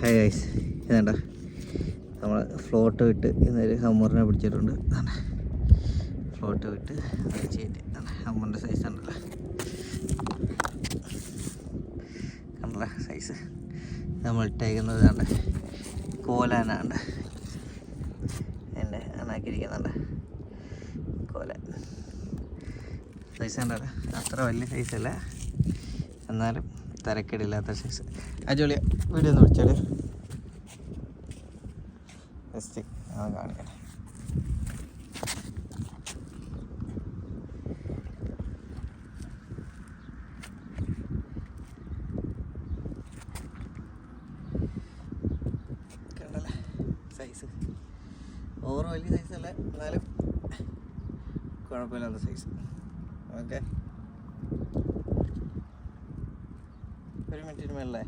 Hi guys, ഇതേണ്ട നമ്മൾ float വിട്ട് ഇന്നൊരു ഹമ്മറിനെ പിടിച്ചിട്ടുണ്ട്. ഫ്ലോട്ട് വിട്ട് അത് ചെയ്തിട്ട് ഹമ്മറിൻ്റെ സൈസ് ഉണ്ടല്ലോ, കണ്ടല്ലോ സൈസ്. നമ്മൾ ഇട്ടേക്കുന്നത് കണ്ട കോലാനാണ്ട് എൻ്റെ അണാക്കിയിരിക്കുന്നുണ്ട്. കോലാൻ സൈസ് ഉണ്ടല്ലോ, അത്ര വലിയ സൈസല്ല, എന്നാലും തരക്കേടില്ലാത്ത സൈസ്. അജോളിയ വീഡിയോ ഒന്ന് പിടിച്ചാൽ ജസ്റ്റ് കാണിക്കട്ടെ. കണ്ടല്ലേ സൈസ്, ഓവർ വലിയ സൈസല്ല, എന്നാലും കുഴപ്പമില്ലാത്ത സൈസ്. ഓക്കെ, ഒരു മിനിറ്റിന് മേളിലേ